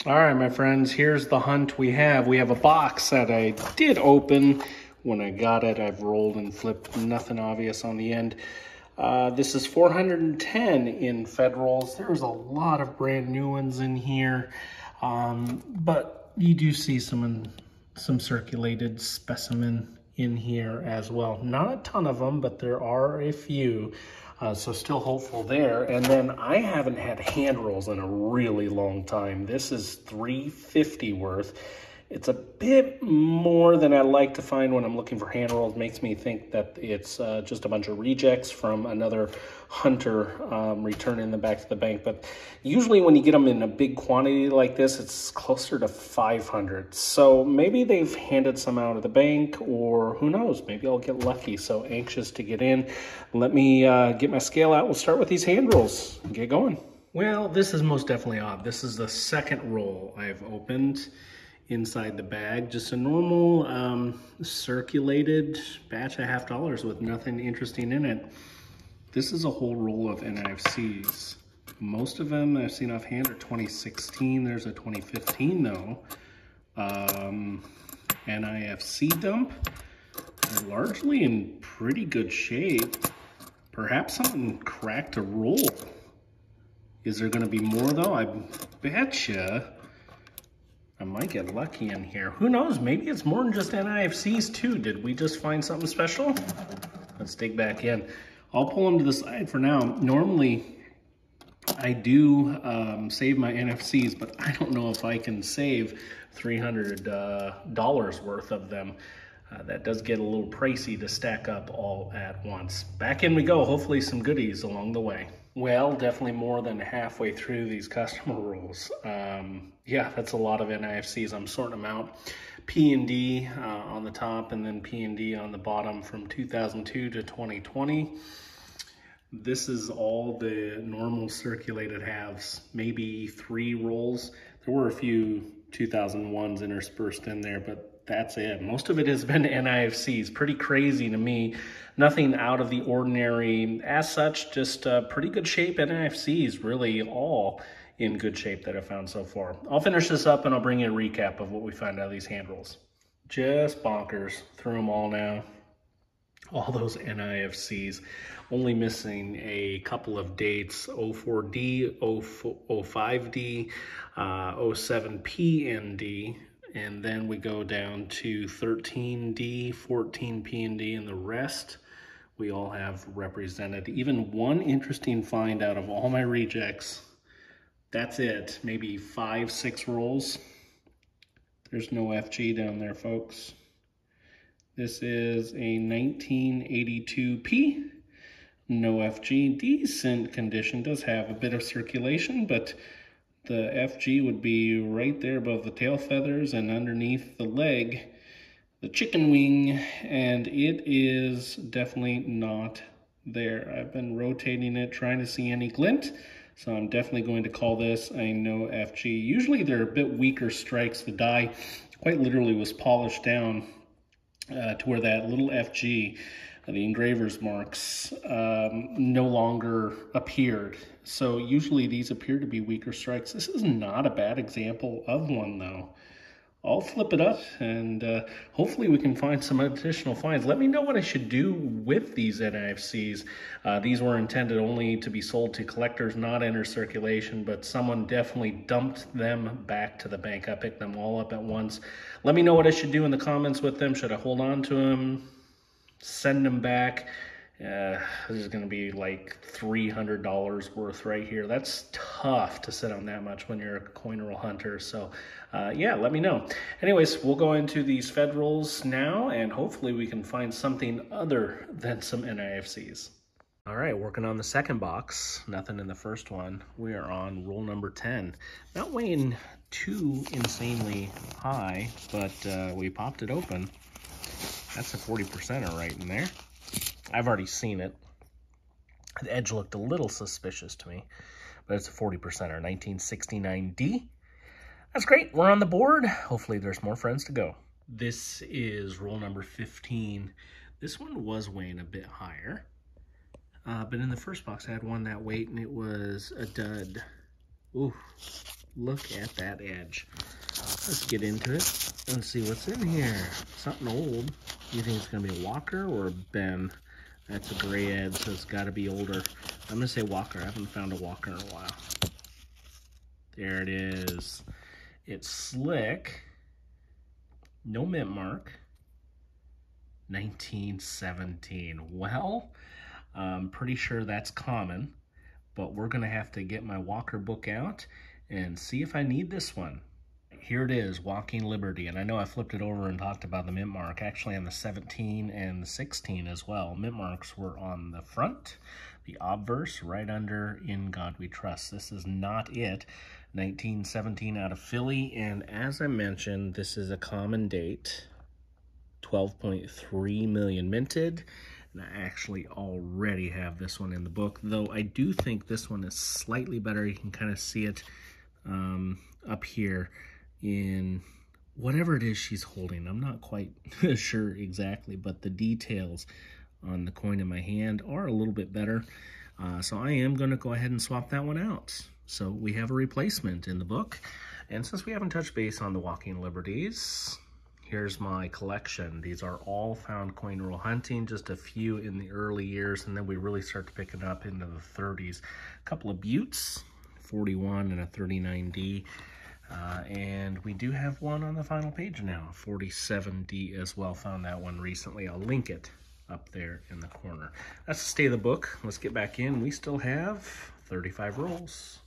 All right, my friends, here's the hunt we have. We have a box that I did open. When I got it, I've rolled and flipped, nothing obvious on the end. This is 410 in Federals. There's a lot of brand new ones in here, but you do see some circulated specimen in here as well. Not a ton of them, but there are a few. So still hopeful there. And then I haven't had hand rolls in a really long time. This is $350 worth. It's a bit more than I like to find when I'm looking for hand rolls. Makes me think that it's just a bunch of rejects from another hunter returning them back to the bank. But usually when you get them in a big quantity like this, it's closer to 500. So maybe they've handed some out of the bank, or who knows, maybe I'll get lucky. So anxious to get in. Let me get my scale out. We'll start with these hand rolls and get going. Well, this is most definitely odd. This is the second roll I've opened inside the bag. Just a normal circulated batch of $50 with nothing interesting in it. This is a whole roll of NIFCs. Most of them I've seen offhand are 2016. There's a 2015 though. NIFC dump. They're largely in pretty good shape. Perhaps someone cracked a roll. Is there gonna be more though? I betcha. I might get lucky in here. Who knows? Maybe it's more than just NIFCs too. Did we just find something special? Let's dig back in. I'll pull them to the side for now. Normally, I do save my NIFCs, but I don't know if I can save $300 worth of them. That does get a little pricey to stack up all at once. Back in we go. Hopefully some goodies along the way. Well, definitely more than halfway through these customer rolls. Yeah, that's a lot of NIFCs. I'm sorting them out. P&D on the top, and then P&D on the bottom from 2002 to 2020. This is all the normal circulated halves, maybe 3 rolls. There were a few 2001s interspersed in there, but that's it. Most of it has been NIFCs. Pretty crazy to me. Nothing out of the ordinary as such, just pretty good shape NIFCs, really all in good shape that I've found so far. I'll finish this up and I'll bring you a recap of what we find out of these hand rolls. Just bonkers. Through them all now. All those NIFCs. Only missing a couple of dates, 04D, 05D, 07PND. And then we go down to 13D, 14P&D, and the rest we all have represented. Even one interesting find out of all my rejects. That's it. Maybe 5, 6 rolls. There's no FG down there, folks. This is a 1982P. No FG. Decent condition. Does have a bit of circulation, but the FG would be right there above the tail feathers and underneath the leg, the chicken wing, and it is definitely not there. I've been rotating it, trying to see any glint, so I'm definitely going to call this a no FG. Usually they're a bit weaker strikes. The die quite literally was polished down to where that little FG, the engraver's marks, no longer appeared. So usually these appear to be weaker strikes. This is not a bad example of one though. I'll flip it up and hopefully we can find some additional finds. Let me know what I should do with these NIFCs. These were intended only to be sold to collectors, not enter circulation, but someone definitely dumped them back to the bank. I picked them all up at once. Let me know what I should do in the comments with them. Should I hold on to them? Send them back? This is going to be like $300 worth right here. That's tough to sit on that much when you're a coin roll hunter. So yeah, let me know. Anyways, we'll go into these Federals now and hopefully we can find something other than some NIFCs. All right, working on the second box. Nothing in the first one. We are on roll number 10. Not weighing too insanely high, but we popped it open. That's a 40%er right in there. I've already seen it. The edge looked a little suspicious to me, but it's a 40%er, 1969D. That's great. We're on the board. Hopefully there's more friends to go. This is roll number 15. This one was weighing a bit higher, but in the first box I had one that weight and it was a dud. Ooh, look at that edge. Let's get into it and see what's in here. Something old. You think it's gonna be a Walker or a Ben? That's a gray edge, so it's gotta be older. I'm gonna say Walker. I haven't found a Walker in a while. There it is. It's slick. No mint mark. 1917. Well, I'm pretty sure that's common, but we're gonna have to get my Walker book out and see if I need this one. Here it is, Walking Liberty, and I know I flipped it over and talked about the mint mark, actually on the 17 and the 16 as well. Mint marks were on the front, the obverse right under In God We Trust. This is not it. 1917 out of Philly, and as I mentioned, this is a common date. 12.3 million minted, and I actually already have this one in the book, though I do think this one is slightly better. You can kind of see it up here in whatever it is she's holding. I'm not quite sure exactly, but the details on the coin in my hand are a little bit better. So I am going to go ahead and swap that one out. So we have a replacement in the book. And since we haven't touched base on the Walking Liberties, here's my collection. These are all found coin roll hunting, just a few in the early years, and then we really start to pick it up into the 30s. A couple of Buttes, 41 and a 39D. And we do have one on the final page now, 47D as well. Found that one recently. I'll link it up there in the corner. That's the state of the book. Let's get back in. We still have 35 rolls.